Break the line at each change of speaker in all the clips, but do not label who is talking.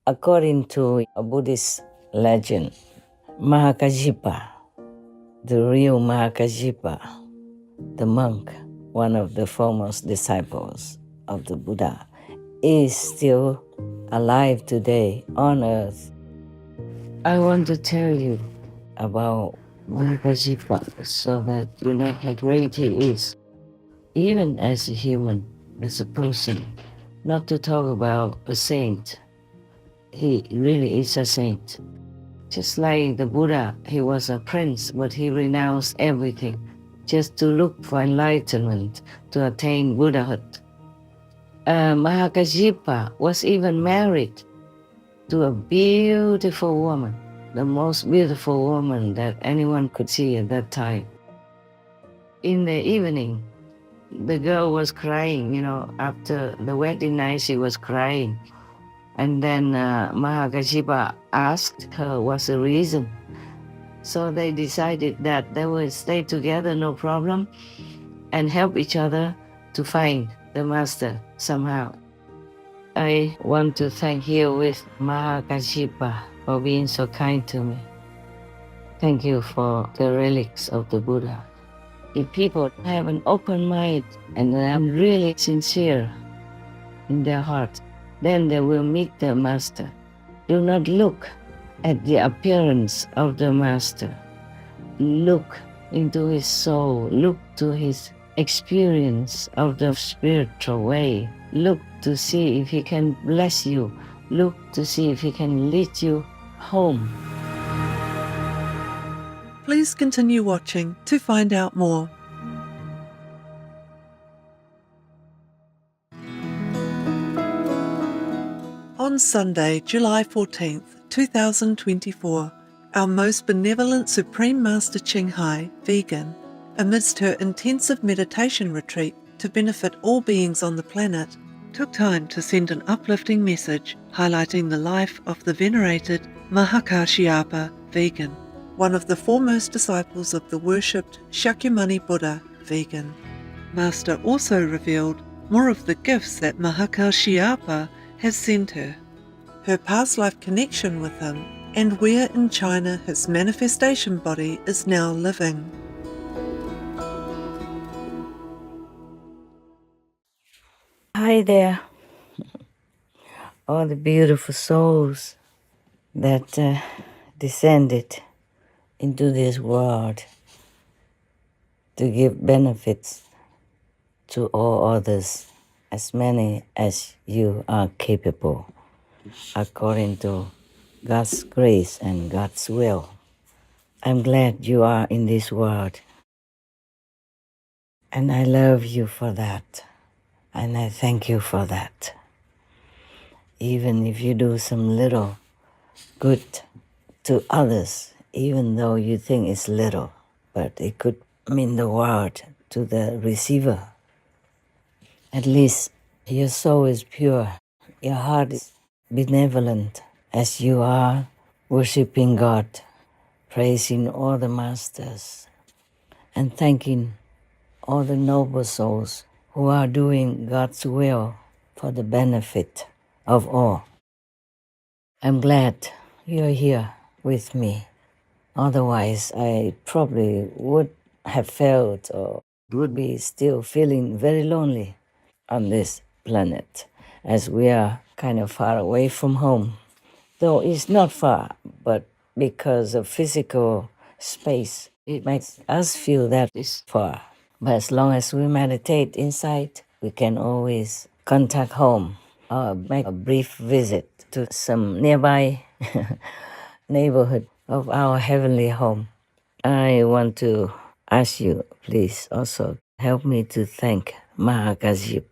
According to a Buddhist legend, Mahakajipa, the real Mahakajipa, the monk, one of the foremost disciples of the Buddha, is still alive today on earth. I want to tell you about Mahakajipa so that you know how great he is. Even as a human, as a person, not to talk about a saint, he really is a saint. Just like the Buddha, he was a prince, but he renounced everything just to look for enlightenment, to attain Buddhahood. Mahakajipa was even married to a beautiful woman, the most beautiful woman that anyone could see at that time. In the evening, the girl was crying, after the wedding night, she was crying. And then Mahakajipa asked her what's the reason. So they decided that they would stay together, no problem, and help each other to find the master somehow. I want to thank you with Mahakajipa for being so kind to me. Thank you for the relics of the Buddha. If people have an open mind and are really sincere in their heart, then they will meet the master. Do not look at the appearance of the master. Look into his soul. Look to his experience of the spiritual way. Look to see if he can bless you. Look to see if he can lead you home.
Please continue watching to find out more. On Sunday, July 14th, 2024, our most benevolent Supreme Master Ching Hai, vegan, amidst her intensive meditation retreat to benefit all beings on the planet, took time to send an uplifting message highlighting the life of the venerated Mahakasyapa, vegan, one of the foremost disciples of the worshipped Shakyamuni Buddha, vegan. Master also revealed more of the gifts that Mahakasyapa has sent her, her past life connection with him, and where in China his manifestation body is now living.
Hi there, all the beautiful souls that descended into this world to give benefits to all others, as many as you are capable, according to God's grace and God's will. I'm glad you are in this world, and I love you for that, and I thank you for that. Even if you do some little good to others, even though you think it's little, but it could mean the world to the receiver. At least your soul is pure, your heart is benevolent, as you are worshiping God, praising all the masters, and thanking all the noble souls who are doing God's will for the benefit of all. I'm glad you're here with me. Otherwise, I probably would have felt or would be still feeling very lonely on this planet, as we are kind of far away from home. Though it's not far, but because of physical space, it makes us feel that it's far. But as long as we meditate inside, we can always contact home or make a brief visit to some nearby neighborhood of our heavenly home. I want to ask you, please also help me to thank Mahakajipa,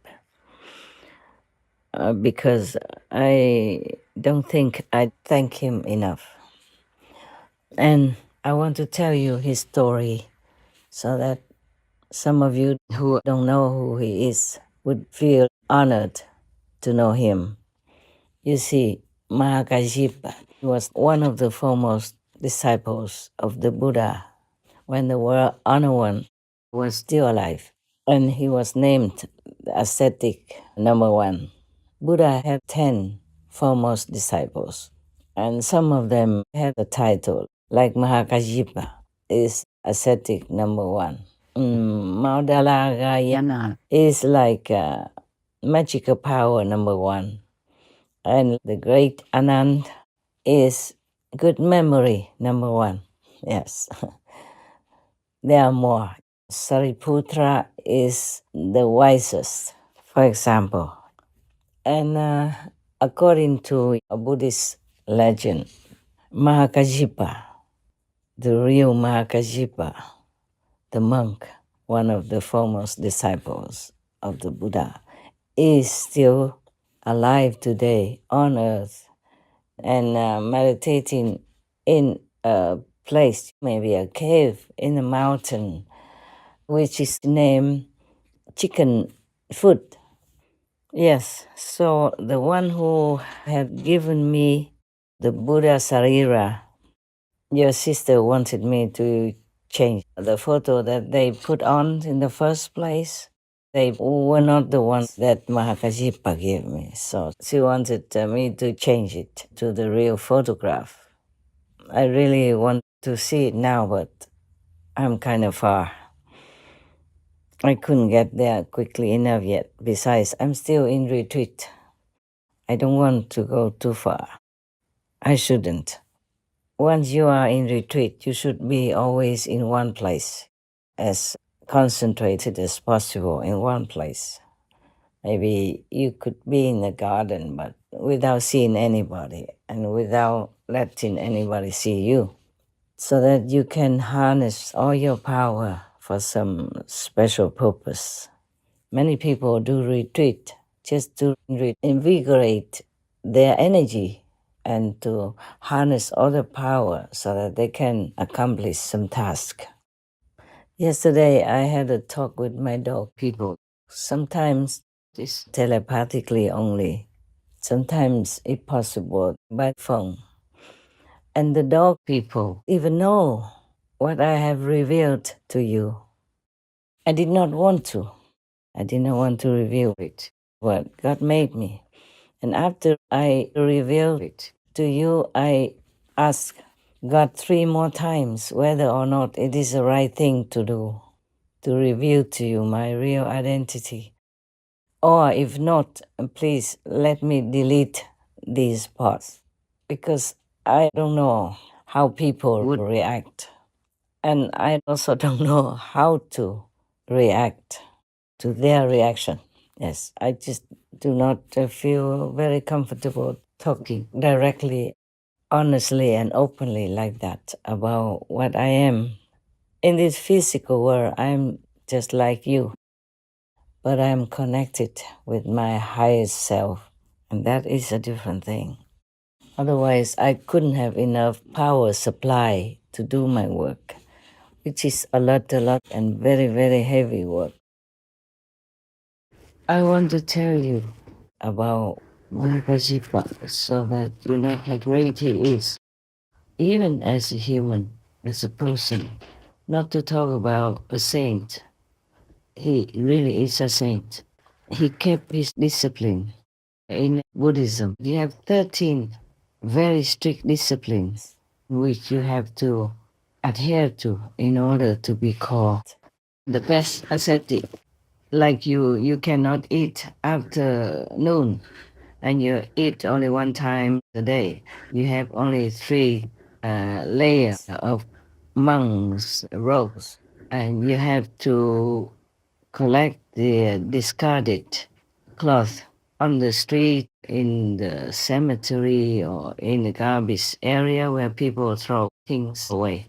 because I don't think I thank him enough. And I want to tell you his story so that some of you who don't know who he is would feel honored to know him. You see, Mahakajipa was one of the foremost disciples of the Buddha when the world honored one was still alive, and he was named the ascetic number one. Buddha had 10 foremost disciples. And some of them had a title, like Mahakajipa is ascetic number one. Maudalagayana is like magical power number one. And the great Anand is good memory number one. Yes. There are more. Sariputra is the wisest, for example. And according to a Buddhist legend, Mahakajipa, the real Mahakajipa, the monk, one of the foremost disciples of the Buddha, is still alive today on earth and meditating in a place, maybe a cave in a mountain, which is named Chicken Foot. Yes, so the one who had given me the Buddha Sarira, your sister wanted me to change the photo that they put on in the first place. They were not the ones that Mahakajipa gave me, so she wanted me to change it to the real photograph. I really want to see it now, but I'm kind of far. I couldn't get there quickly enough yet. Besides, I'm still in retreat. I don't want to go too far. I shouldn't. Once you are in retreat, you should be always in one place, as concentrated as possible in one place. Maybe you could be in the garden, but without seeing anybody and without letting anybody see you, so that you can harness all your power for some special purpose. Many people do retreat just to invigorate their energy and to harness all the power so that they can accomplish some task. Yesterday, I had a talk with my dog people. Sometimes it's telepathically only, sometimes, if possible, by phone. And the dog people even know what I have revealed to you. I did not want to. I did not want to reveal it, what God made me. And after I revealed it to you, I asked God 3 more times whether or not it is the right thing to do, to reveal to you my real identity. Or if not, please let me delete these parts, because I don't know how people would react. And I also don't know how to react to their reaction. Yes, I just do not feel very comfortable talking directly, honestly, and openly like that about what I am. In this physical world, I'm just like you, but I'm connected with my highest self, and that is a different thing. Otherwise, I couldn't have enough power supply to do my work, which is a lot, and very, very heavy work. I want to tell you about Mahakajipa so that you know how great he is, even as a human, as a person. Not to talk about a saint. He really is a saint. He kept his discipline. In Buddhism, you have 13 very strict disciplines which you have to adhere to in order to be called the best ascetic. Like you cannot eat after noon, and you eat only one time a day. You have only 3 layers of monks' robes, and you have to collect the discarded cloth on the street, in the cemetery, or in the garbage area where people throw things away,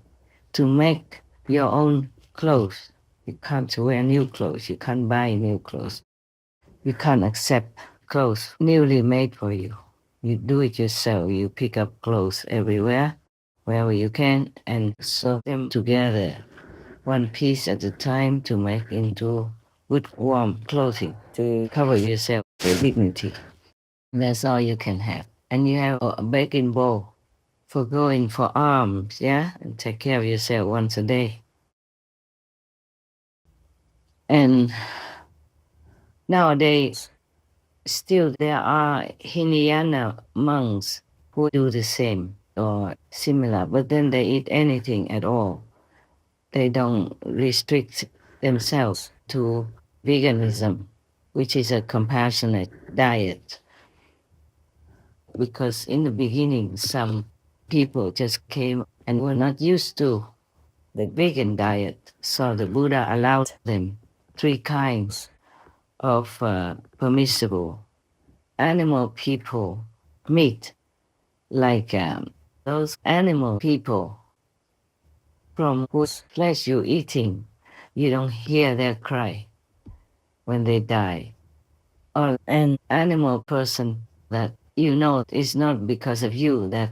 to make your own clothes. You can't wear new clothes. You can't buy new clothes. You can't accept clothes newly made for you. You do it yourself. You pick up clothes everywhere, wherever you can, and sew them together, one piece at a time, to make into good warm clothing to cover yourself with dignity. That's all you can have. And you have a baking bowl for going for alms, yeah? And take care of yourself once a day. And nowadays, Still, there are Hinayana monks who do the same or similar, but then they eat anything at all. They don't restrict themselves to veganism, which is a compassionate diet. Because in the beginning, some people just came and were not used to the vegan diet. So the Buddha allowed them 3 kinds of permissible animal people meat, like those animal people from whose flesh you're eating, you don't hear their cry when they die. Or an animal person that you know it's not because of you that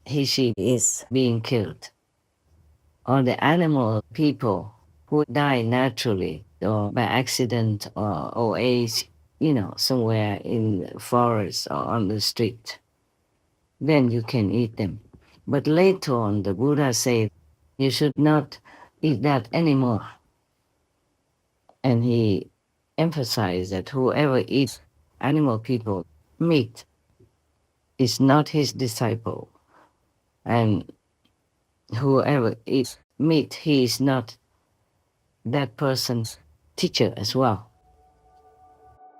she is being killed. Or the animal people who die naturally or by accident or old age, somewhere in the forest or on the street. Then you can eat them. But later on, the Buddha said you should not eat that anymore. And he emphasized that whoever eats animal people meat is not his disciple. And whoever eats meat, he is not that person's teacher as well.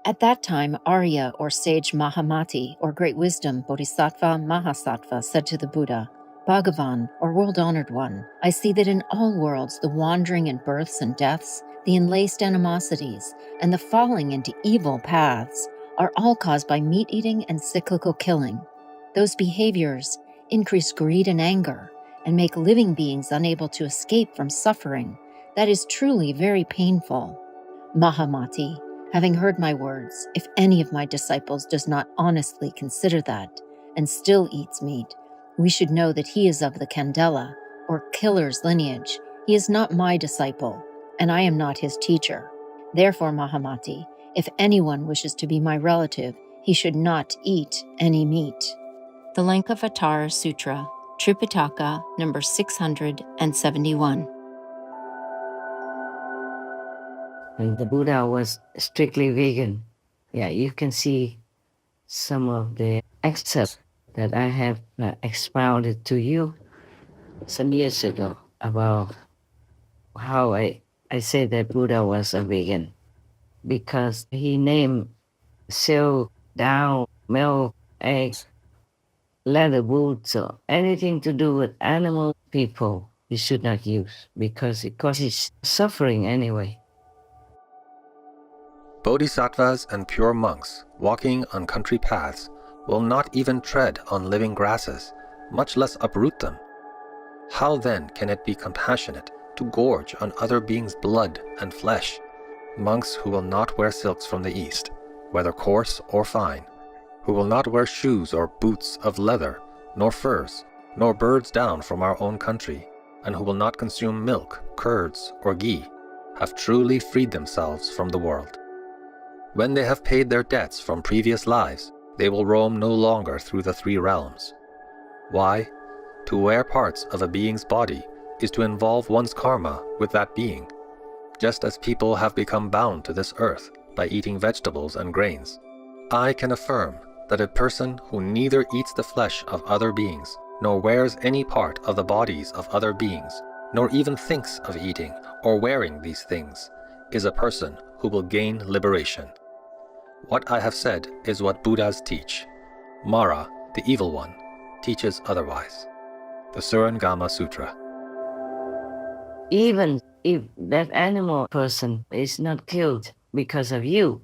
At that time, Arya, or sage Mahamati, or great wisdom Bodhisattva Mahasattva, said to the Buddha, Bhagavan, or world-honored one, I see that in all worlds the wandering and births and deaths, the enlaced animosities, and the falling into evil paths are all caused by meat-eating and cyclical killing. Those behaviors increase greed and anger and make living beings unable to escape from suffering. That is truly very painful. Mahamati, having heard my words, if any of my disciples does not honestly consider that and still eats meat, we should know that he is of the Candela, or killer's lineage. He is not my disciple, and I am not his teacher. Therefore, Mahamati, if anyone wishes to be my relative, he should not eat any meat. The Lankavatara Sutra, Tripitaka, number 671.
And the Buddha was strictly vegan. Yeah, you can see some of the excerpts that I have expounded to you some years ago about how I said that Buddha was a vegan, because he named silk, down, milk, eggs, leather boots, or anything to do with animal people you should not use, because it causes suffering anyway.
Bodhisattvas and pure monks walking on country paths will not even tread on living grasses, much less uproot them. How then can it be compassionate to gorge on other beings' blood and flesh? Monks who will not wear silks from the East, whether coarse or fine, who will not wear shoes or boots of leather, nor furs, nor birds down from our own country, and who will not consume milk, curds, or ghee, have truly freed themselves from the world. When they have paid their debts from previous lives, they will roam no longer through the 3 realms. Why? To wear parts of a being's body is to involve one's karma with that being, just as people have become bound to this earth by eating vegetables and grains. I can affirm that a person who neither eats the flesh of other beings, nor wears any part of the bodies of other beings, nor even thinks of eating or wearing these things, is a person who will gain liberation. What I have said is what Buddhas teach. Mara, the evil one, teaches otherwise. The Surangama Sutra.
Even if that animal person is not killed because of you,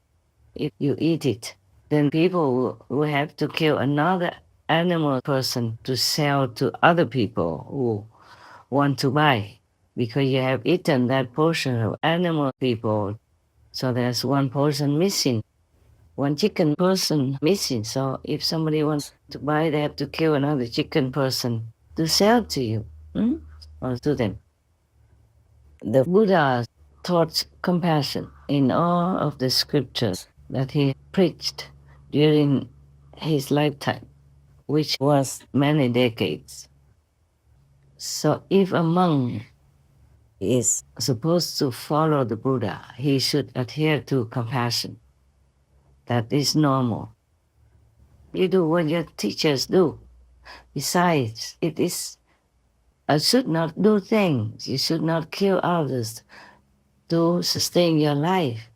if you eat it, then people will have to kill another animal person to sell to other people who want to buy, because you have eaten that portion of animal people. So there's one person missing, one chicken person missing. So if somebody wants to buy, they have to kill another chicken person to sell to you, or to them. The Buddha taught compassion in all of the scriptures that he preached during his lifetime, which was many decades. So if a monk is supposed to follow the Buddha, he should adhere to compassion. That is normal. You do what your teachers do. Besides, it is should not do things. You should not kill others to sustain your life.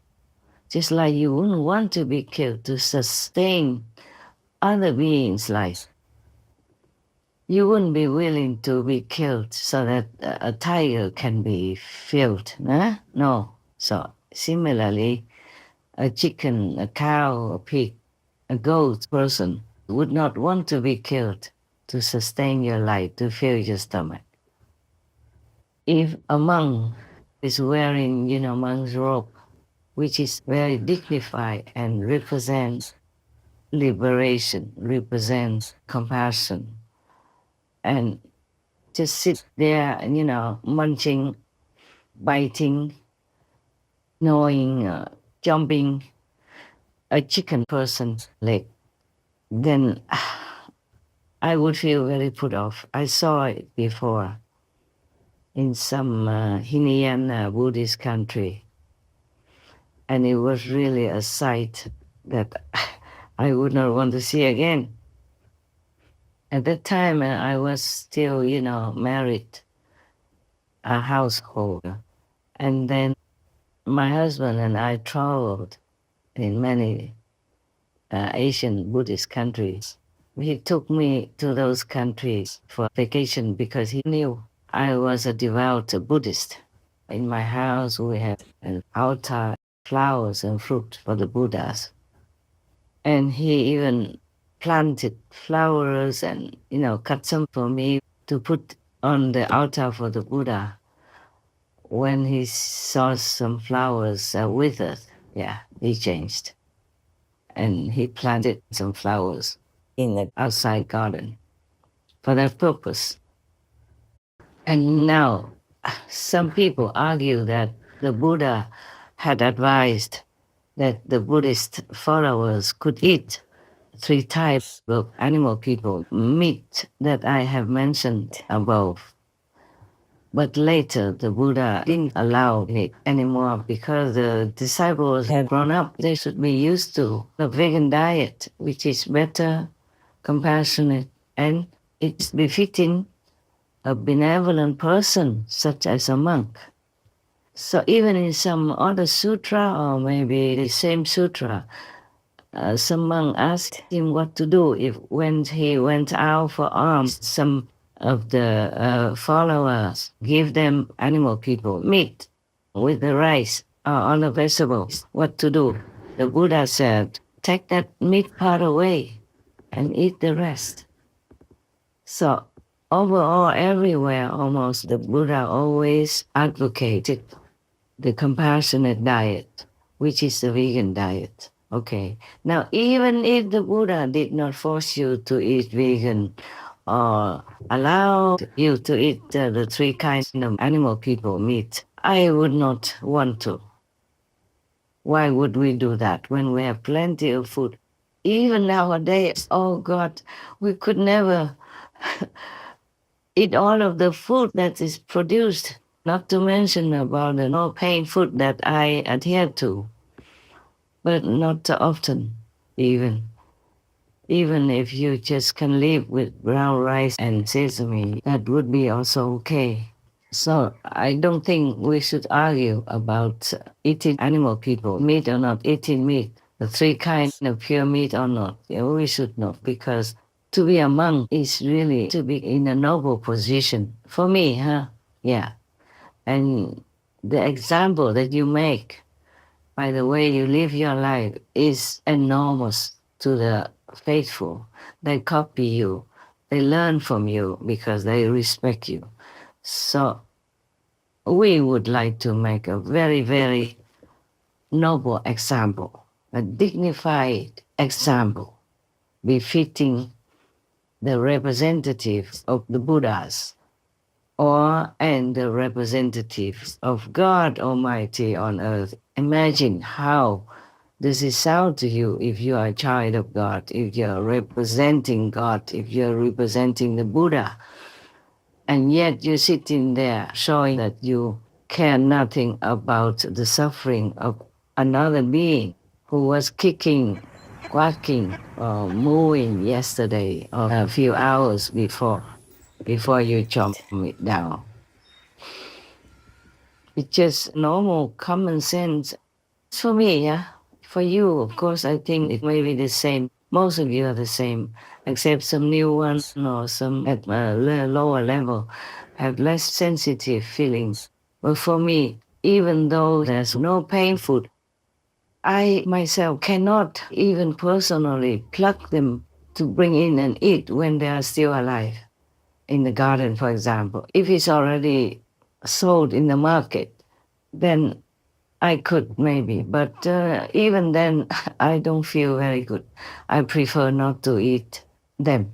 Just like you wouldn't want to be killed to sustain other beings' life. You wouldn't be willing to be killed so that a tiger can be filled, huh? No. So similarly, a chicken, a cow, a pig, a goat person would not want to be killed to sustain your life, to fill your stomach. If a monk is wearing, monk's robe, which is very dignified and represents liberation, represents compassion, and just sit there, munching, biting, gnawing, jumping a chicken person's leg, then I would feel very put off. I saw it before in some Hinayana Buddhist country, and it was really a sight that I would not want to see again. At that time, I was still, married, a householder. And then my husband and I traveled in many Asian Buddhist countries. He took me to those countries for vacation because he knew I was a devout Buddhist. In my house, we have an altar, flowers and fruit for the Buddhas. And he even planted flowers and, cut some for me to put on the altar for the Buddha. When he saw some flowers withered, he changed. And he planted some flowers in the outside garden for that purpose. And now, some people argue that the Buddha had advised that the Buddhist followers could eat 3 types of animal people, meat that I have mentioned above. But later, the Buddha didn't allow it anymore because the disciples had grown up. They should be used to the vegan diet, which is better, compassionate, and it's befitting a benevolent person, such as a monk. So even in some other sutra, or maybe the same sutra, some monk asked him what to do if when he went out for alms, some of the followers give them animal people meat with the rice or other vegetables. What to do? The Buddha said, take that meat part away and eat the rest. So overall, everywhere almost, the Buddha always advocated the compassionate diet, which is the vegan diet. Okay. Now, even if the Buddha did not force you to eat vegan or allow you to eat the 3 kinds of animal people meat, I would not want to. Why would we do that when we have plenty of food? Even nowadays, oh God, we could never eat all of the food that is produced, not to mention about the no-pain food that I adhere to, but not often even. Even if you just can live with brown rice and sesame, that would be also okay. So I don't think we should argue about eating animal people, meat or not eating meat, the 3 kinds of pure meat or not. We should not, because to be a monk is really to be in a noble position. For me, Yeah. And the example that you make by the way you live your life is enormous to the faithful. They copy you. They learn from you because they respect you. So we would like to make a very, very noble example, a dignified example, befitting the representative of the Buddhas and the representative of God Almighty on earth. Imagine how this is sound to you if you are a child of God, if you're representing God, if you're representing the Buddha, and yet you're sitting there showing that you care nothing about the suffering of another being who was kicking quacking or mooing yesterday or a few hours before you chop it down. It's just normal common sense. For me, yeah. For you, of course, I think it may be the same. Most of you are the same, except some new ones or some at a lower level have less sensitive feelings. But for me, even though there's no pain food, I myself cannot even personally pluck them to bring in and eat when they are still alive. In the garden, for example. If it's already sold in the market, then I could maybe, but even then, I don't feel very good. I prefer not to eat them.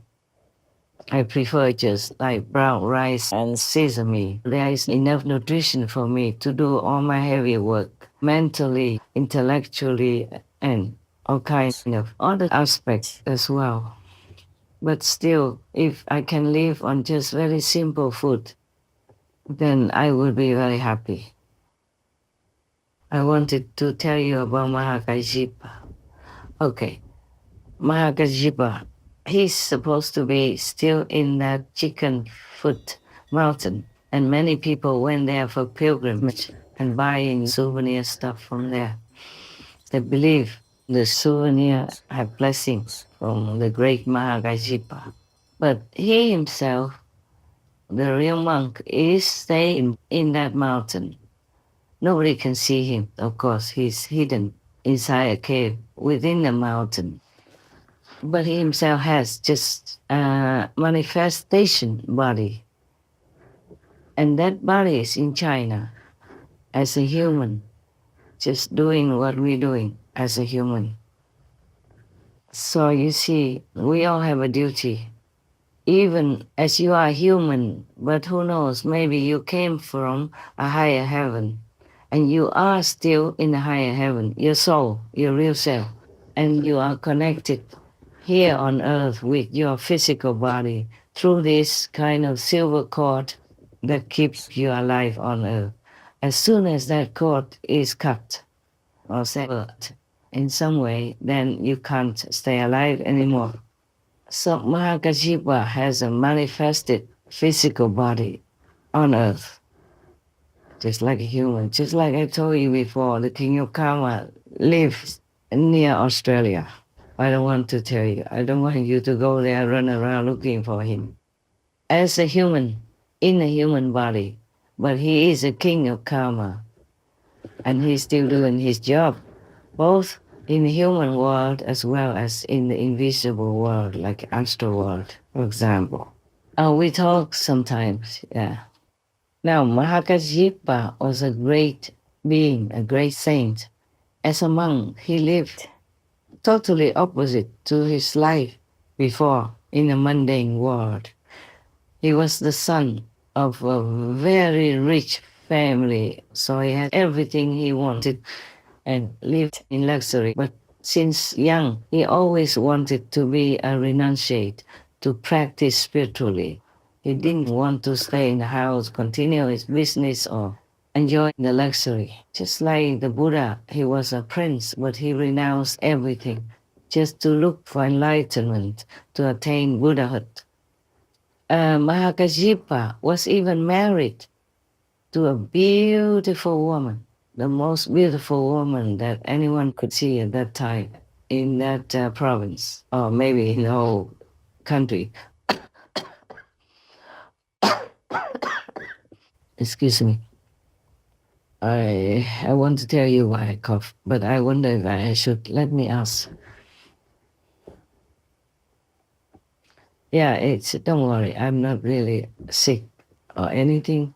I prefer just like brown rice and sesame. There is enough nutrition for me to do all my heavy work, mentally, intellectually, and all kinds of other aspects as well. But still, if I can live on just very simple food, then I will be very happy. I wanted to tell you about Mahakajipa. Okay, Mahakajipa, he's supposed to be still in that chicken foot mountain, and many people went there for pilgrimage and buying souvenir stuff from there. They believe the souvenir have blessings from the great Mahakajipa. But he himself, the real monk, is staying in that mountain. Nobody can see him, of course. He's hidden inside a cave within the mountain. But he himself has just a manifestation body. And that body is in China as a human, just doing what we're doing as a human. So you see, we all have a duty. Even as you are human, but who knows, maybe you came from a higher heaven and you are still in a higher heaven, your soul, your real self, and you are connected here on earth with your physical body through this kind of silver cord that keeps you alive on earth. As soon as that cord is cut or severed in some way, then you can't stay alive anymore. So Mahakajipa has a manifested physical body on earth, just like a human. Just like I told you before, the king of Karma lives near Australia. I don't want to tell you. I don't want you to go there, run around looking for him. As a human, in a human body, but he is a king of Karma, and he's still doing his job, both in the human world as well as in the invisible world, like astral world, for example. We talk sometimes, yeah. Now, Mahakajipa was a great being, a great saint. As a monk, he lived totally opposite to his life before in the mundane world. He was the son of a very rich family, so he had everything he wanted and lived in luxury. But since young, he always wanted to be a renunciate, to practice spiritually. He didn't want to stay in the house, continue his business, or enjoy the luxury. Just like the Buddha, he was a prince, but he renounced everything just to look for enlightenment, to attain Buddhahood. Mahakajipa was even married to a beautiful woman, the most beautiful woman that anyone could see at that time in that province, or maybe in the whole country. Excuse me. I want to tell you why I cough, but I wonder if I should. Let me ask. Yeah, don't worry, I'm not really sick or anything.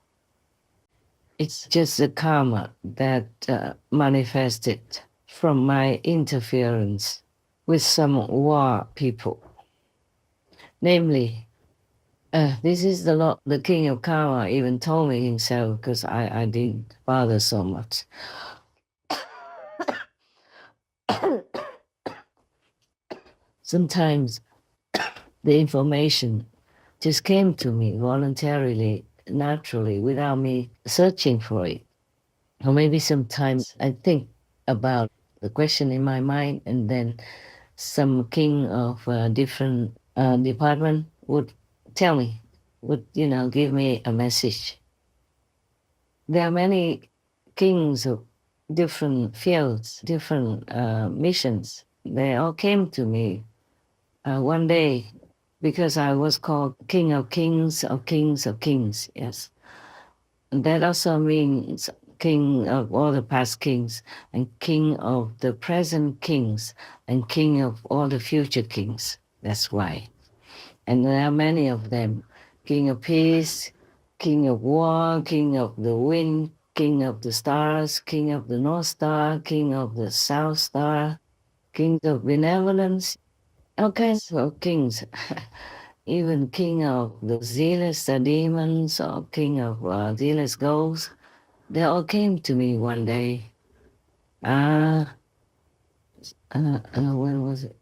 It's just the karma that manifested from my interference with some war people. Namely, this is the king of karma even told me himself, because I didn't bother so much. Sometimes the information just came to me voluntarily, naturally, without me searching for it. Or maybe sometimes I think about the question in my mind and then some king of different department would tell me, would give me a message. There are many kings of different fields, different missions. They all came to me one day because I was called King of Kings of Kings of Kings. Yes, and that also means King of all the past kings, and King of the present kings, and King of all the future kings. That's why. And there are many of them. King of Peace, King of War, King of the Wind, King of the Stars, King of the North Star, King of the South Star, King of Benevolence, all kinds of kings. Even King of the zealous demons, or King of zealous ghosts, they all came to me one day. When was it?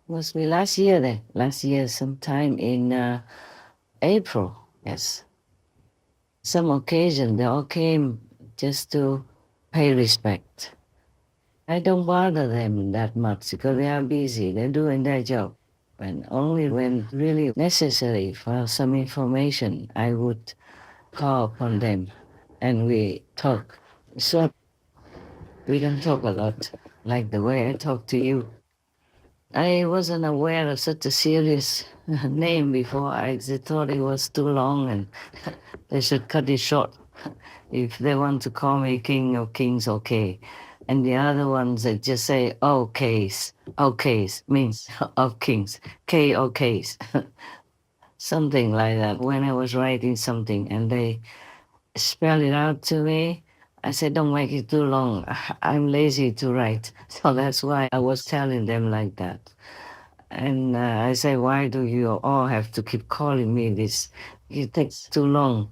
Was me last year then? Last year, sometime in April, yes. Some occasion, they all came just to pay respect. I don't bother them that much because they are busy, they're doing their job. And only when really necessary for some information, I would call upon them and we talk. So we don't talk a lot, like the way I talk to you. I wasn't aware of such a serious name before. I thought it was too long and they should cut it short. If they want to call me King of Kings, okay. And the other ones that just say, okays. Okays means of kings. K okays. Something like that. When I was writing something and they spell it out to me, I said, don't make it too long. I'm lazy to write. So that's why I was telling them like that. And I say, why do you all have to keep calling me this? It takes too long.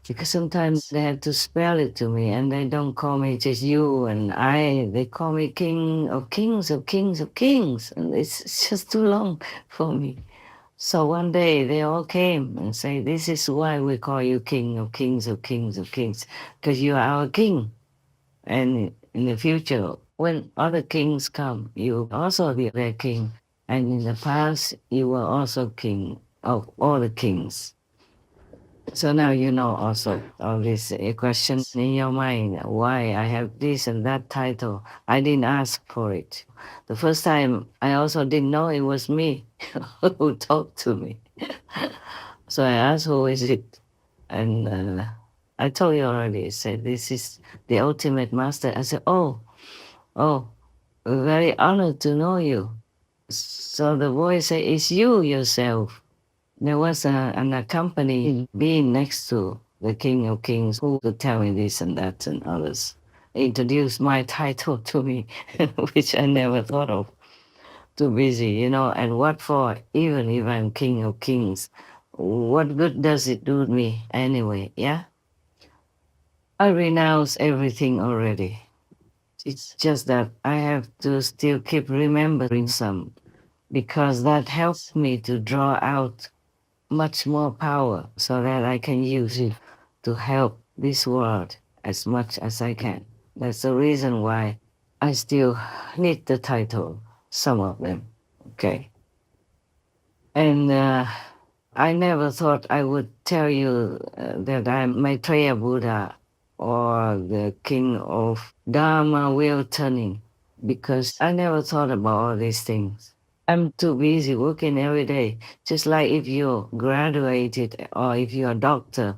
Because sometimes they have to spell it to me and they don't call me just you and I. They call me King of Kings of Kings of Kings. And it's just too long for me. So one day they all came and say, this is why we call you King of Kings of Kings of Kings, because you are our king. And in the future, when other kings come, you will also be their king. And in the past, you were also king of all the kings. So now you know also all these questions in your mind, why I have this and that title. I didn't ask for it. The first time, I also didn't know it was me who talked to me. So I asked, who is it? And I told you already, I said, this is the ultimate master. I said, oh, we're very honored to know you. So the voice said, it's you yourself. There was an accompanying being next to the King of Kings who could tell me this and that and others. Introduced my title to me, which I never thought of. Too busy, and what for? Even if I'm King of Kings, what good does it do me anyway, yeah? I renounce everything already. It's just that I have to still keep remembering some, because that helps me to draw out much more power so that I can use it to help this world as much as I can. That's the reason why I still need the title, some of them, okay? And I never thought I would tell you that I'm Maitreya Buddha or the king of Dharma wheel turning, because I never thought about all these things. I'm too busy working every day. Just like if you graduated or if you're a doctor,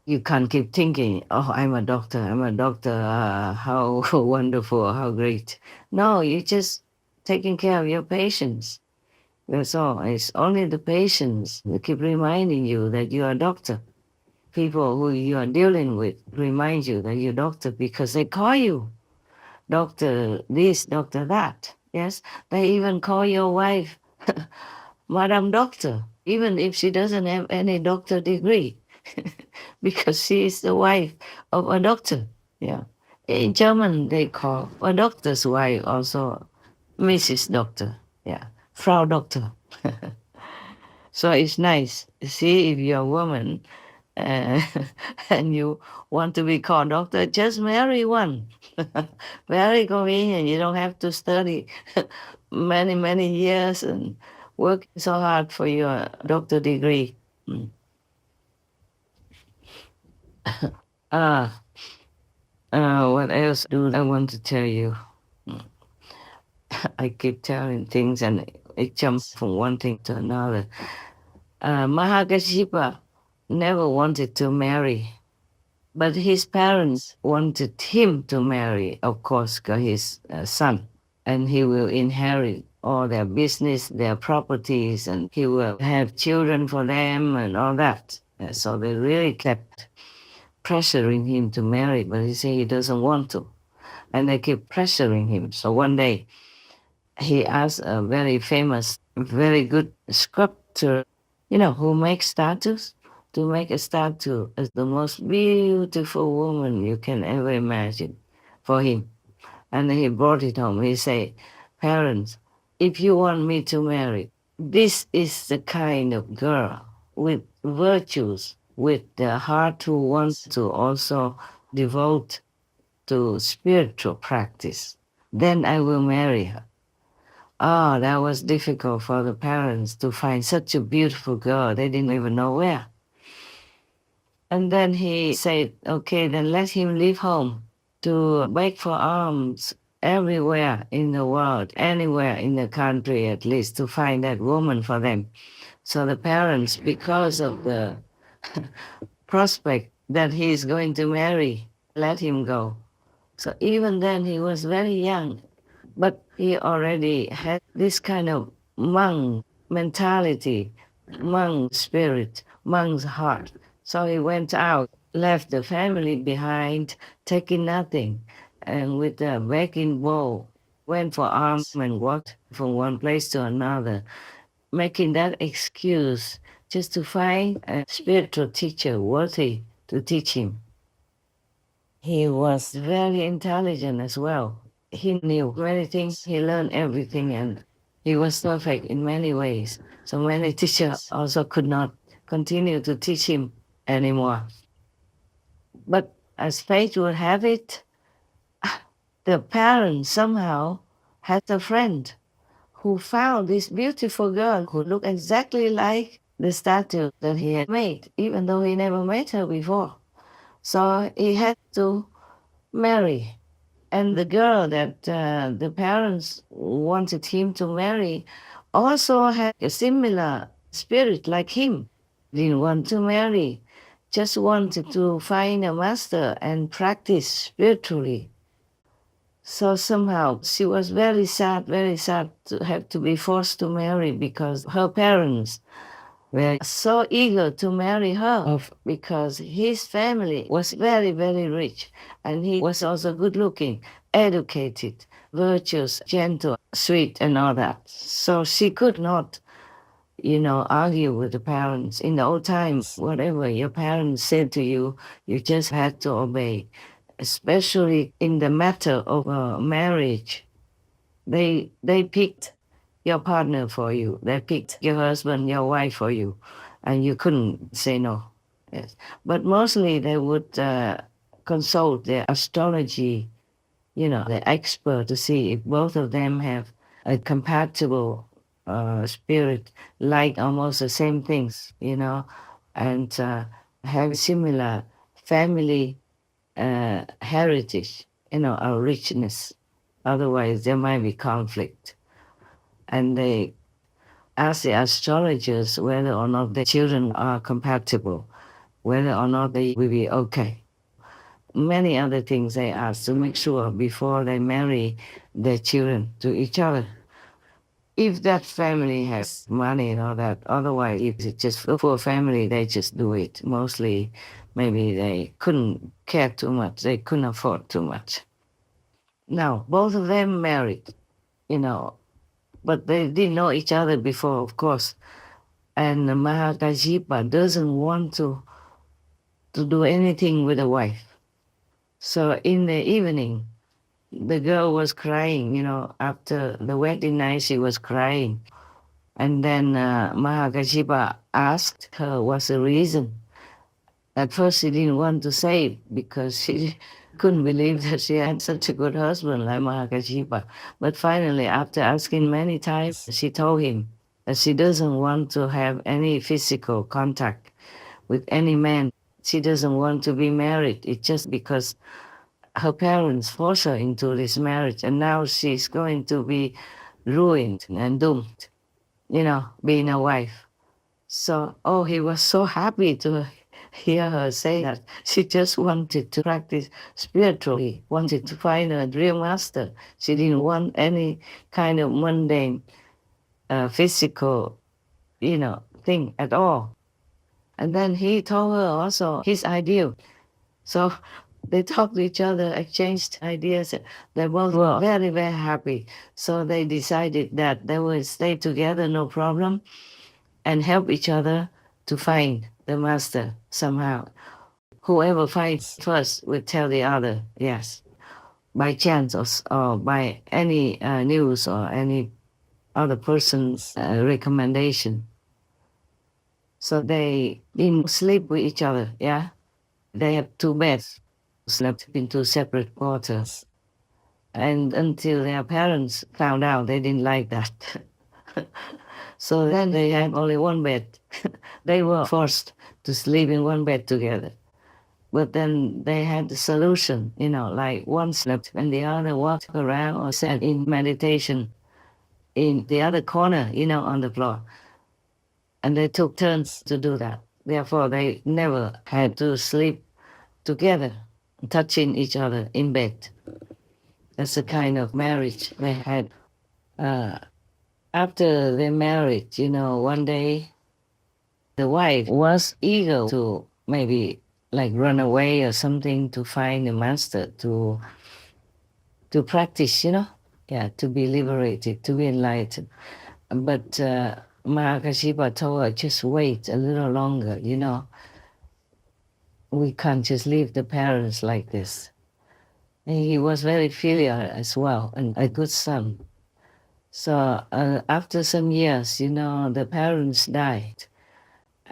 you can't keep thinking, oh, I'm a doctor, how wonderful, how great. No, you're just taking care of your patients. That's all. It's only the patients that keep reminding you that you're a doctor. People who you are dealing with remind you that you're a doctor because they call you doctor this, doctor that. Yes, they even call your wife Madam Doctor, even if she doesn't have any doctor degree, because she is the wife of a doctor. Yeah. In German, they call a doctor's wife also Mrs. Doctor. Yeah. Frau Doctor. So it's nice. See, if you're a woman uh, and you want to be called doctor, just marry one. Very convenient. You don't have to study many, many years and working so hard for your doctor degree. Ah, what else do I want to tell you? I keep telling things and it jumps from one thing to another. Mahakashipa never wanted to marry, but his parents wanted him to marry, of course, because he's a son, and he will inherit all their business, their properties, and he will have children for them and all that. So they really kept pressuring him to marry, but he said he doesn't want to. And they keep pressuring him. So one day he asked a very famous, very good sculptor, who makes statues, to make a statue as the most beautiful woman you can ever imagine for him. And he brought it home. He said, parents, if you want me to marry, this is the kind of girl with virtues, with the heart who wants to also devote to spiritual practice. Then I will marry her. Ah, that was difficult for the parents to find such a beautiful girl. They didn't even know where. And then he said, okay, then let him leave home to beg for alms everywhere in the world, anywhere in the country at least, to find that woman for them. So the parents, because of the prospect that he is going to marry, let him go. So even then he was very young, but he already had this kind of monk mentality, monk spirit, monk's heart. So he went out, left the family behind, taking nothing, and with a begging bowl, went for alms and walked from one place to another, making that excuse just to find a spiritual teacher worthy to teach him. He was very intelligent as well. He knew many things, he learned everything, and he was perfect in many ways. So many teachers also could not continue to teach him anymore. But as fate would have it, the parents somehow had a friend who found this beautiful girl who looked exactly like the statue that he had made, even though he never met her before. So he had to marry. And the girl that the parents wanted him to marry also had a similar spirit like him. Didn't want to marry, just wanted to find a master and practice spiritually. So somehow she was very sad to have to be forced to marry because her parents were so eager to marry her because his family was very, very rich and he was also good looking, educated, virtuous, gentle, sweet, and all that. So she could not, argue with the parents. In the old times, whatever your parents said to you, you just had to obey, especially in the matter of marriage. They picked your partner for you. They picked your husband, your wife for you, and you couldn't say no. Yes, but mostly they would consult their astrology, the expert, to see if both of them have a compatible spirit, like almost the same things, and have similar family heritage, a richness. Otherwise, there might be conflict. And they ask the astrologers whether or not the children are compatible, whether or not they will be okay. Many other things they ask to make sure before they marry their children to each other. If that family has money and all that, otherwise, if it's just a poor family, they just do it. Mostly, maybe they couldn't care too much, they couldn't afford too much. Now, both of them married, but they didn't know each other before, of course. And Mahakajipa doesn't want to do anything with the wife. So in the evening, the girl was crying, after the wedding night, she was crying. And then Mahakajipa asked her what's the reason. At first, she didn't want to say it because she Couldn't believe that she had such a good husband like Mahakashipa. But finally, after asking many times, she told him that she doesn't want to have any physical contact with any man. She doesn't want to be married. It's just because her parents forced her into this marriage, and now she's going to be ruined and doomed, being a wife. So, he was so happy to hear her say that. She just wanted to practice spiritually, wanted to find a real master. She didn't want any kind of mundane, physical, thing at all. And then he told her also his ideal. So they talked to each other, exchanged ideas. They both were very, very happy. So they decided that they would stay together, no problem, and help each other to find the master somehow. Whoever finds first will tell the other, yes, by chance or by any news or any other person's recommendation. So they didn't sleep with each other, yeah? They had 2 beds, slept in 2 separate quarters. And until their parents found out, they didn't like that. So then they had only 1 bed. They were forced to sleep in 1 bed together. But then they had the solution, like one slept and the other walked around or sat in meditation in the other corner, on the floor. And they took turns to do that. Therefore, they never had to sleep together, touching each other in bed. That's the kind of marriage they had. After they married, one day the wife was eager to maybe like run away or something to find a master to practice, to be liberated, to be enlightened. But Mahakashipa told her, just wait a little longer, We can't just leave the parents like this. And he was very filial as well and a good son. So after some years, the parents died.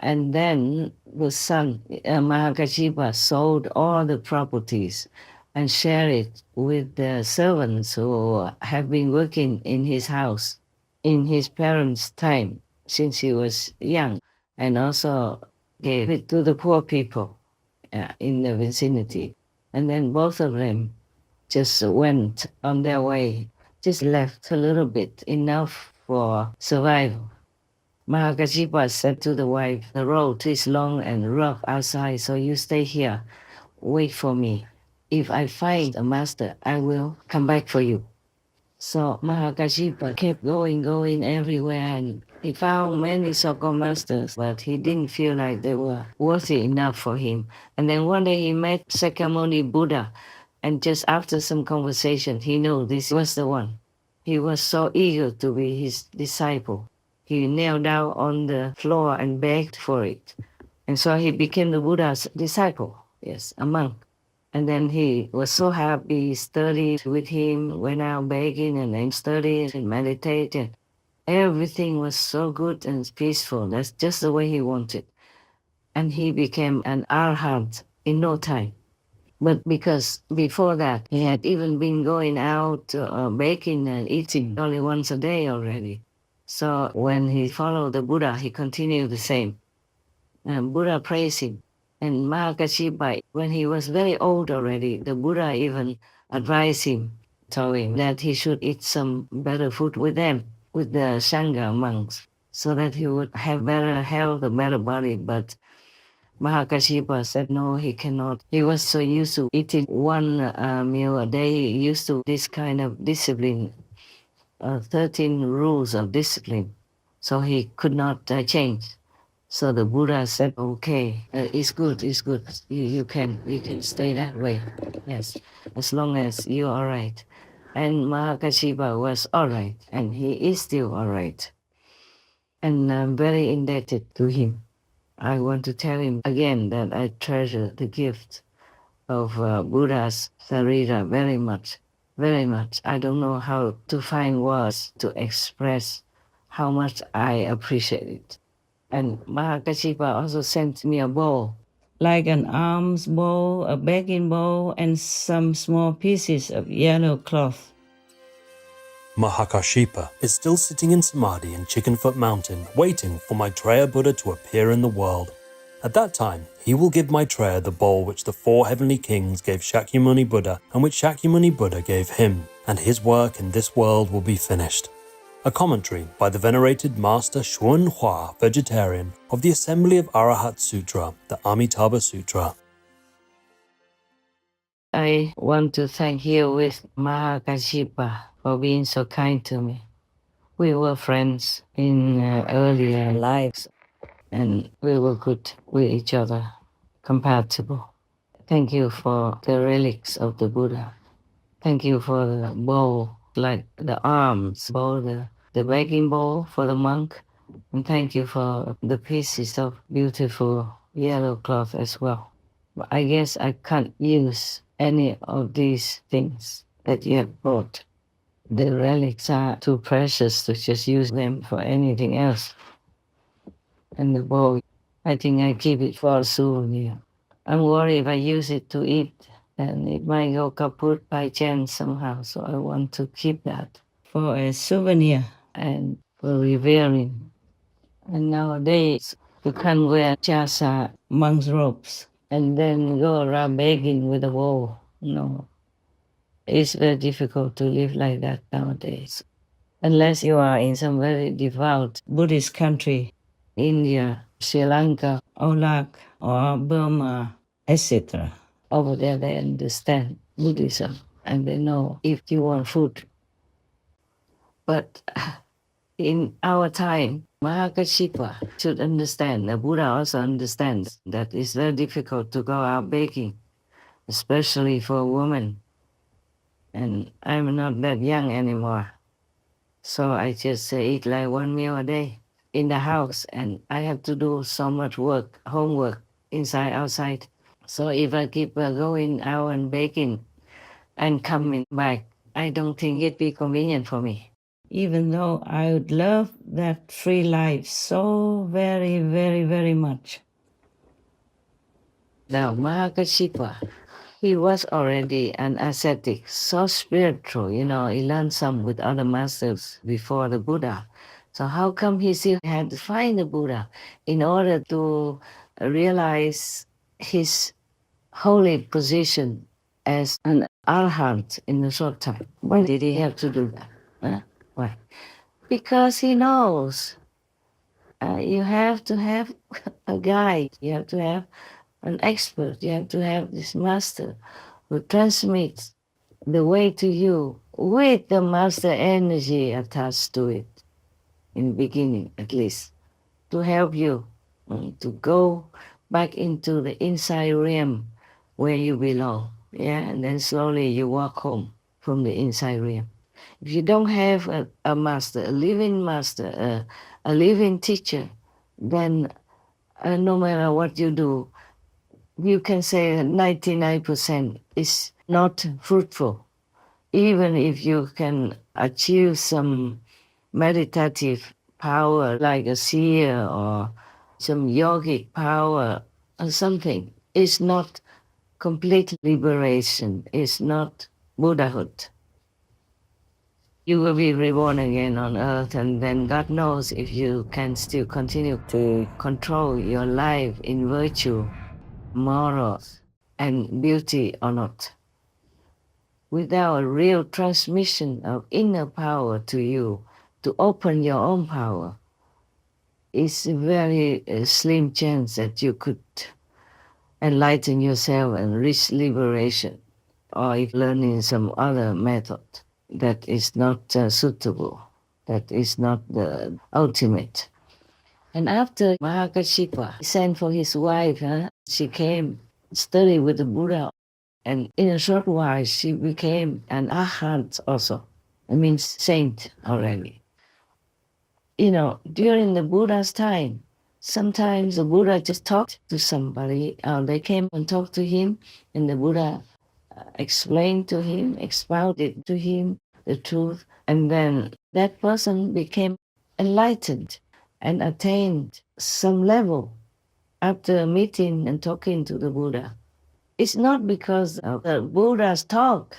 And then the son, Mahakashipa, sold all the properties and shared it with the servants who have been working in his house in his parents' time since he was young, and also gave it to the poor people in the vicinity. And then both of them just went on their way, just left a little bit, enough for survival. Mahakashipa said to the wife, the road is long and rough outside, so you stay here, wait for me. If I find a master, I will come back for you. So Mahakashipa kept going everywhere, and he found many so-called masters, but he didn't feel like they were worthy enough for him. And then one day he met Sakyamuni Buddha, and just after some conversation, he knew this was the one. He was so eager to be his disciple. He knelt down on the floor and begged for it. And so he became the Buddha's disciple, yes, a monk. And then he was so happy, studied with him, went out begging and then studied and meditated. Everything was so good and peaceful. That's just the way he wanted. And he became an arhat in no time. But because before that, he had even been going out baking and eating only once a day already. So when he followed the Buddha, he continued the same. And Buddha praised him. And Mahakashipa, when he was very old already, the Buddha even advised him, told him that he should eat some better food with them, with the Sangha monks, so that he would have better health, a better body. But Mahakashipa said no, he cannot. He was so used to eating 1 meal a day, used to this kind of discipline, 13 rules of discipline. So he could not change. So the Buddha said, okay, it's good. You can stay that way. Yes, as long as you're all right. And Mahakashipa was all right, and he is still all right. And I'm very indebted to him. I want to tell him again that I treasure the gift of Buddha's Sarira very much, very much. I don't know how to find words to express how much I appreciate it. And Mahakashipa also sent me a bowl, like an alms bowl, a begging bowl, and some small pieces of yellow cloth.
Mahakashipa is still sitting in Samadhi in Chickenfoot Mountain, waiting for Maitreya Buddha to appear in the world. At that time, he will give Maitreya the bowl which the 4 heavenly kings gave Shakyamuni Buddha and which Shakyamuni Buddha gave him, and his work in this world will be finished. A commentary by the venerated Master Xuan Hua, vegetarian, of the Assembly of Arahat Sutra, the Amitabha Sutra.
I want to thank you with Mahakashipa for being so kind to me. We were friends in earlier lives, and we were good with each other, compatible. Thank you for the relics of the Buddha. Thank you for the bowl, like the arms bowl, the begging bowl for the monk. And thank you for the pieces of beautiful yellow cloth as well. But I guess I can't use any of these things that you have brought. The relics are too precious to just use them for anything else. And the bowl, I think I keep it for a souvenir. I'm worried if I use it to eat, then it might go kaput by chance somehow. So I want to keep that for a souvenir and for revering. And nowadays, you can't wear chasa, monk's robes, and then go around begging with a bowl. No, it's very difficult to live like that nowadays. Unless you are in some very devout Buddhist country, India, Sri Lanka, Iraq, or Burma, etc. Over there, they understand Buddhism and they know if you want food. But in our time, Mahakashipa should understand, the Buddha also understands that it's very difficult to go out begging, especially for a woman. And I'm not that young anymore. So I just eat like one meal a day in the house, and I have to do so much work, homework, inside, outside. So if I keep going out and baking and coming back, I don't think it'd be convenient for me. Even though I would love that free life so very, very, very much. Now, Mahakashipa, he was already an ascetic, so spiritual, he learned some with other masters before the Buddha. So how come he still had to find the Buddha in order to realize his holy position as an arhat in a short time? Why did he have to do that? Huh? Why? Because he knows you have to have a guide, you have to have an expert, you have to have this master who transmits the way to you with the master energy attached to it, in the beginning at least, to help you to go back into the inside realm where you belong. Yeah, and then slowly you walk home from the inside realm. If you don't have a master, a living master, a living teacher, then no matter what you do, you can say 99% is not fruitful. Even if you can achieve some meditative power like a seer or some yogic power or something, it's not complete liberation, it's not Buddhahood. You will be reborn again on earth, and then God knows if you can still continue to control your life in virtue, morals, and beauty or not. Without a real transmission of inner power to you, to open your own power, it's a very slim chance that you could enlighten yourself and reach liberation, or if learning some other method that is not suitable, that is not the ultimate. And after Mahakashipa sent for his wife, she came study with the Buddha, and in a short while she became an arhat also. It means saint already. During the Buddha's time, sometimes the Buddha just talked to somebody. They came and talked to him, and the Buddha explained to him, expounded to him the truth, and then that person became enlightened and attained some level after meeting and talking to the Buddha. It's not because of the Buddha's talk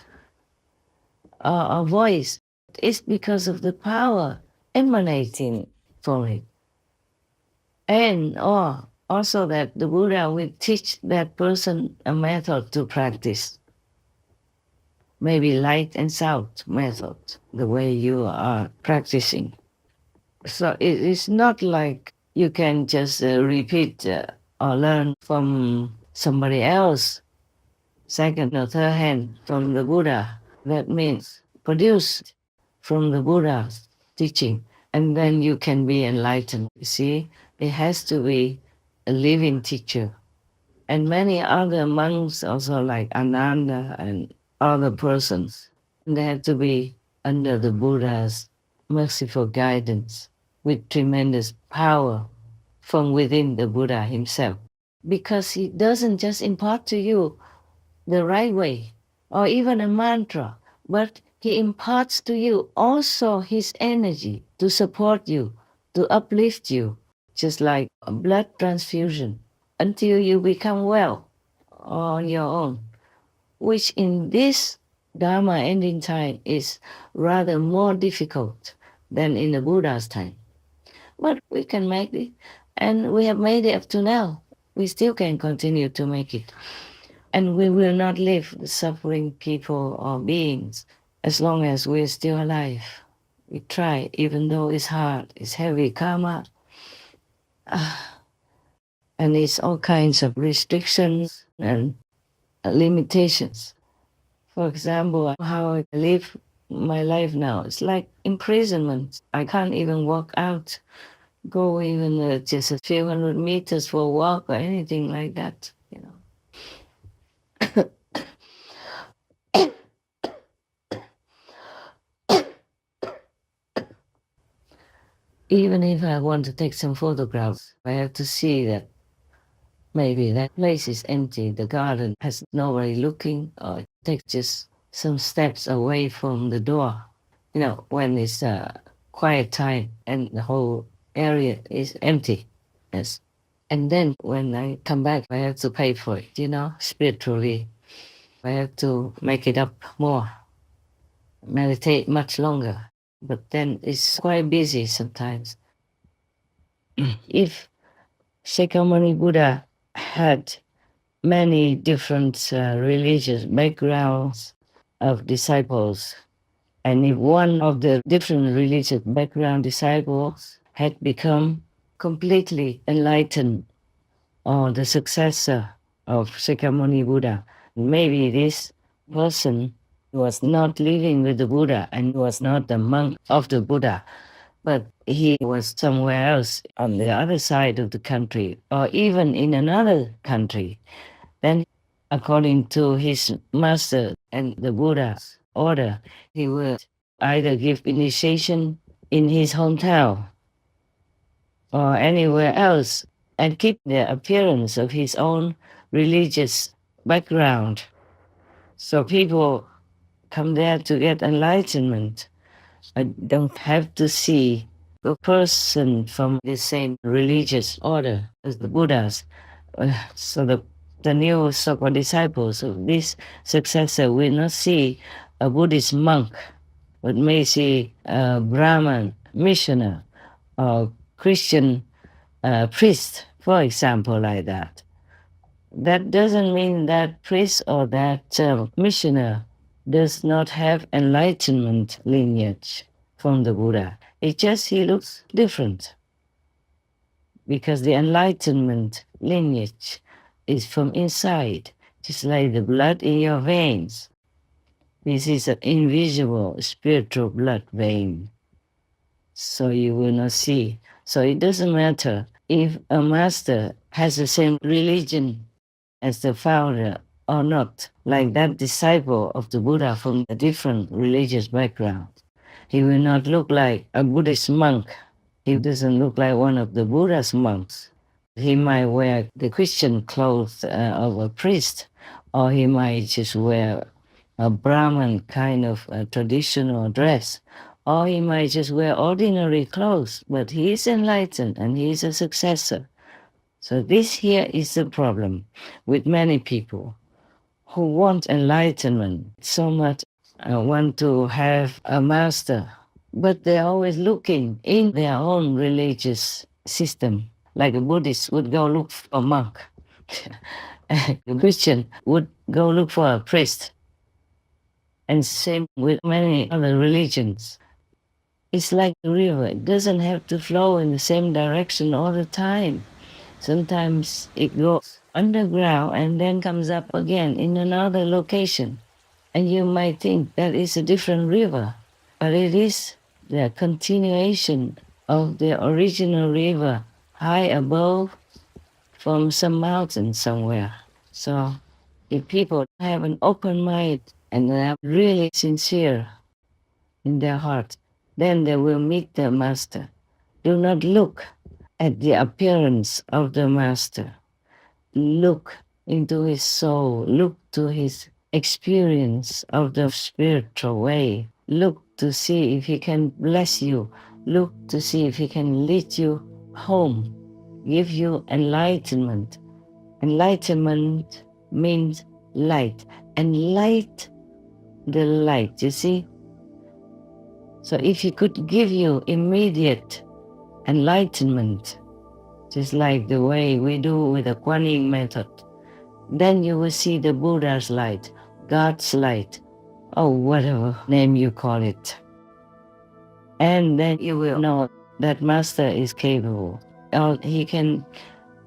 or voice. It's because of the power emanating from it. And also that the Buddha will teach that person a method to practice. Maybe light and sound method, the way you are practicing. So it's not like you can just repeat or learn from somebody else, second or third hand from the Buddha. That means produced from the Buddha's teaching, and then you can be enlightened. You see, it has to be a living teacher. And many other monks also like Ananda and other persons, they have to be under the Buddha's merciful guidance with tremendous power from within the Buddha himself. Because he doesn't just impart to you the right way or even a mantra, but he imparts to you also his energy to support you, to uplift you, just like a blood transfusion until you become well on your own, which in this Dharma ending time is rather more difficult than in the Buddha's time. But we can make it, and we have made it up to now. We still can continue to make it. And we will not leave the suffering people or beings as long as we're still alive. We try, even though it's hard, it's heavy karma, and it's all kinds of restrictions and limitations. For example, how I live my life now, it's like imprisonment. I can't even walk out, go even just a few hundred meters for a walk or anything like that, you know. Even if I want to take some photographs, I have to see that maybe that place is empty, the garden has nobody looking, or take just some steps away from the door. You know, when it's a quiet time and the whole area is empty. Yes. And then when I come back, I have to pay for it, you know, spiritually. I have to make it up more, meditate much longer. But then it's quite busy sometimes. If Shakyamuni Buddha had many different religious backgrounds of disciples, and if one of the different religious background disciples had become completely enlightened or the successor of Shakyamuni Buddha, maybe this person was not living with the Buddha and was not the monk of the Buddha, but he was somewhere else on the other side of the country or even in another country. Then, according to his master and the Buddha's order, he would either give initiation in his hometown or anywhere else and keep the appearance of his own religious background. So people come there to get enlightenment. I don't have to see a person from the same religious order as the Buddhas. So the new so-called disciples of this successor will not see a Buddhist monk, but may see a Brahman missioner or Christian priest, for example, like that. That doesn't mean that priest or that missioner does not have enlightenment lineage from the Buddha. It's just he looks different because the enlightenment lineage is from inside, just like the blood in your veins. This is an invisible spiritual blood vein. So you will not see. So it doesn't matter if a master has the same religion as the founder or not, like that disciple of the Buddha from a different religious background. He will not look like a Buddhist monk. He doesn't look like one of the Buddha's monks. He might wear the Christian clothes of a priest, or he might just wear a Brahmin kind of traditional dress, or he might just wear ordinary clothes, but he is enlightened and he is a successor. So this here is the problem with many people who want enlightenment so much, want to have a master, but they're always looking in their own religious system. Like a Buddhist would go look for a monk. A Christian would go look for a priest. And same with many other religions. It's like a river. It doesn't have to flow in the same direction all the time. Sometimes it goes underground and then comes up again in another location. And you might think that is a different river, but it is the continuation of the original river high above from some mountain somewhere. So if people have an open mind and they are really sincere in their heart, then they will meet the master. Do not look at the appearance of the master. Look into his soul. Look to his experience of the spiritual way. Look to see if he can bless you. Look to see if he can lead you home, give you enlightenment. Enlightenment means light. And light, the light, you see? So if he could give you immediate enlightenment, just like the way we do with the Kuan Yin method, then you will see the Buddha's light, God's light, or whatever name you call it. And then you will know that Master is capable. Or he can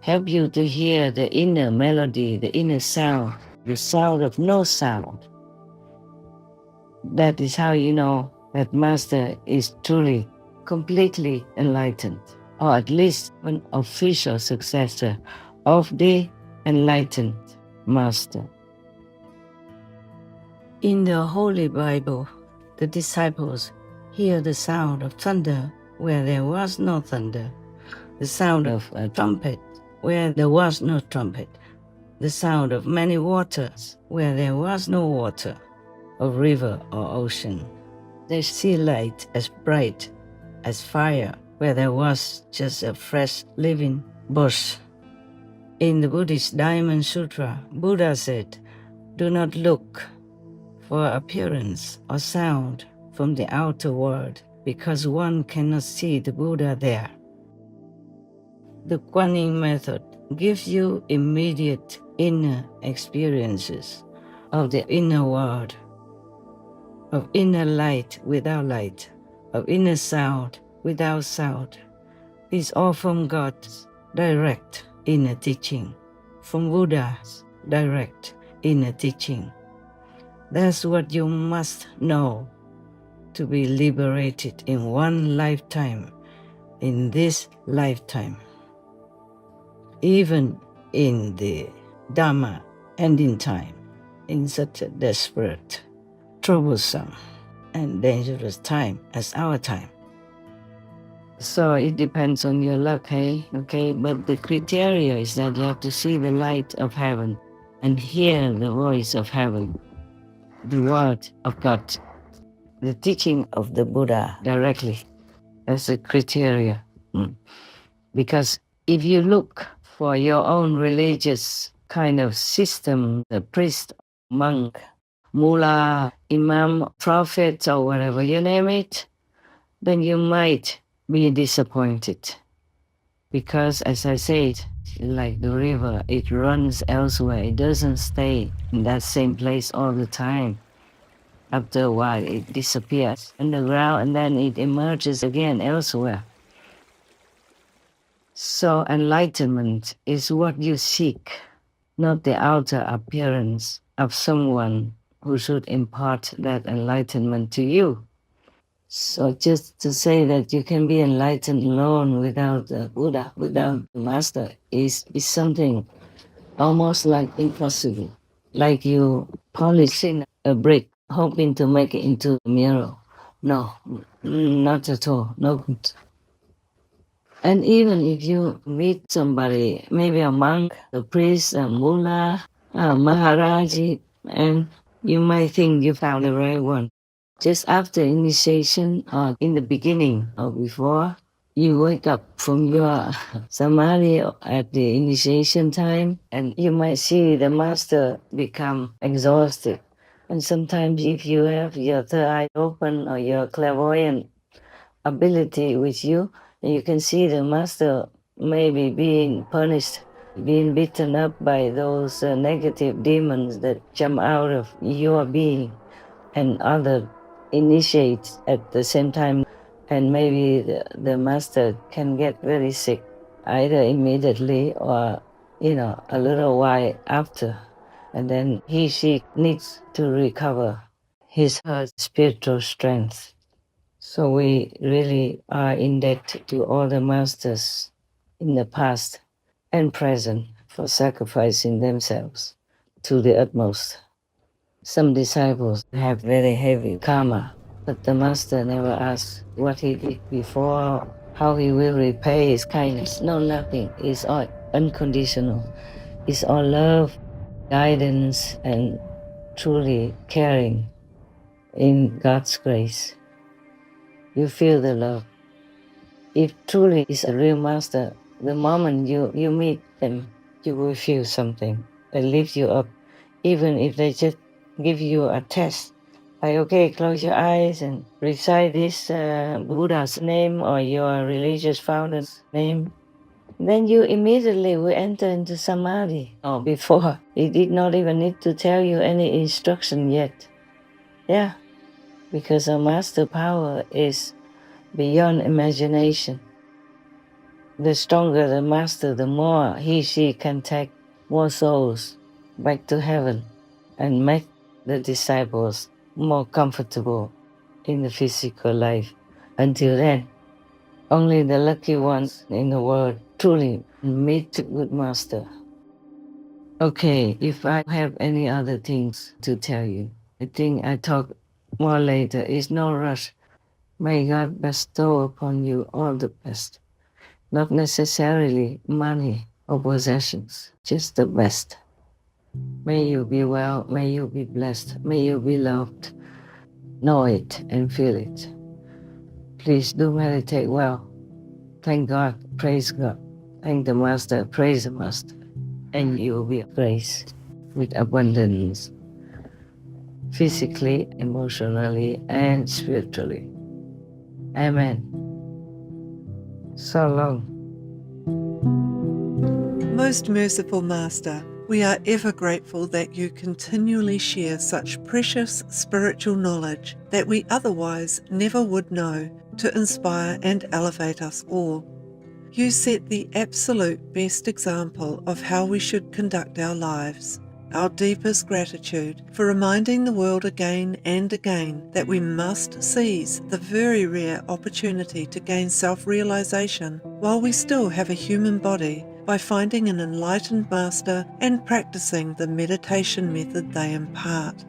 help you to hear the inner melody, the inner sound, the sound of no sound. That is how you know that Master is truly, completely enlightened, or at least an official successor of the enlightened Master. In the Holy Bible, the disciples hear the sound of thunder where there was no thunder, the sound of a trumpet where there was no trumpet, the sound of many waters where there was no water, of river or ocean. They see light as bright as fire where there was just a fresh living bush. In the Buddhist Diamond Sutra, Buddha said, "Do not look for appearance or sound from the outer world, because one cannot see the Buddha there." The Kuan Yin method gives you immediate inner experiences of the inner world, of inner light without light, of inner sound without sound. It's all from God's direct inner teaching, from Buddha's direct inner teaching. That's what you must know to be liberated in one lifetime, in this lifetime. Even in the Dharma ending time, in such a desperate, troublesome, and dangerous time as our time. So it depends on your luck, hey? Okay, but the criteria is that you have to see the light of heaven and hear the voice of heaven, the word of God, the teaching of the Buddha directly. That's the criteria. Because if you look for your own religious kind of system, the priest, monk, mullah, imam, prophet, or whatever you name it, then you might be disappointed. Because as I said, like the river, it runs elsewhere. It doesn't stay in that same place all the time. After a while, it disappears underground and then it emerges again elsewhere. So enlightenment is what you seek, not the outer appearance of someone who should impart that enlightenment to you. So just to say that you can be enlightened alone without the Buddha, without the Master, is something almost like impossible. Like you polishing a brick, hoping to make it into a mirror. No, not at all, no good. And even if you meet somebody, maybe a monk, a priest, a mullah, a maharaji, and you might think you found the right one. Just after initiation or in the beginning or before, You wake up from your samadhi at the initiation time, and you might see the master become exhausted. And sometimes if you have your third eye open or your clairvoyant ability with you, you can see the master maybe being punished, being beaten up by those negative demons that jump out of your being, and other initiates at the same time. And maybe the master can get very sick, either immediately or, a little while after. And then she needs to recover her spiritual strength. So we really are in debt to all the masters in the past and present for sacrificing themselves to the utmost. Some disciples have very heavy karma, but the master never asks what he did before, how he will repay his kindness. No, nothing. It's all unconditional. It's all love, guidance, and truly caring in God's grace. You feel the love. If truly is a real master, the moment you meet them, you will feel something that lifts you up. Even if they just give you a test, like, okay, close your eyes and recite this Buddha's name or your religious founder's name, then you immediately will enter into samadhi. Or before, he did not even need to tell you any instruction yet. Yeah, because our master power is beyond imagination. The stronger the master, the more she can take more souls back to heaven and make the disciples more comfortable in the physical life. Until then, only the lucky ones in the world truly meet the good master. Okay, if I have any other things to tell you, I think I talk more later. It's no rush. May God bestow upon you all the best. Not necessarily money or possessions, just the best. May you be well, may you be blessed, may you be loved. Know it and feel it. Please do meditate well. Thank God, praise God. Thank the Master, praise the Master. And you will be graced with abundance, physically, emotionally, and spiritually. Amen. So long.
Most merciful Master, we are ever grateful that you continually share such precious spiritual knowledge that we otherwise never would know to inspire and elevate us all. You set the absolute best example of how we should conduct our lives. Our deepest gratitude for reminding the world again and again that we must seize the very rare opportunity to gain self-realization while we still have a human body by finding an enlightened master and practicing the meditation method they impart.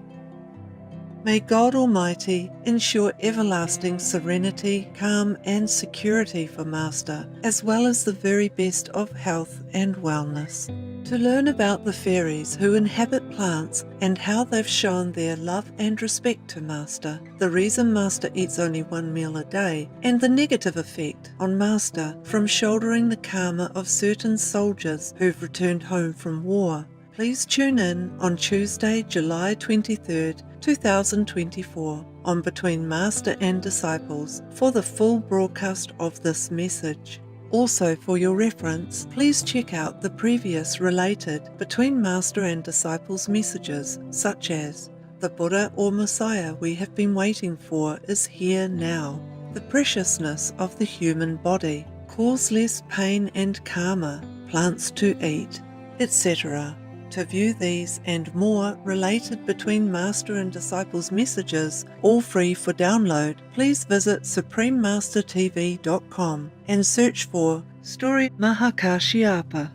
May God Almighty ensure everlasting serenity, calm and security for Master, as well as the very best of health and wellness. To learn about the fairies who inhabit plants and how they've shown their love and respect to Master, the reason Master eats only one meal a day, and the negative effect on Master from shouldering the karma of certain soldiers who've returned home from war, please tune in on Tuesday, July 23rd, 2024 on Between Master and Disciples for the full broadcast of this message. Also, for your reference, please check out the previous related Between Master and Disciples messages, such as the Buddha or Messiah we have been waiting for is here now, the preciousness of the human body, cause less pain and karma, plants to eat, etc. To view these and more related Between Master and Disciples messages, all free for download, please visit suprememastertv.com and search for Story Mahakashyapa.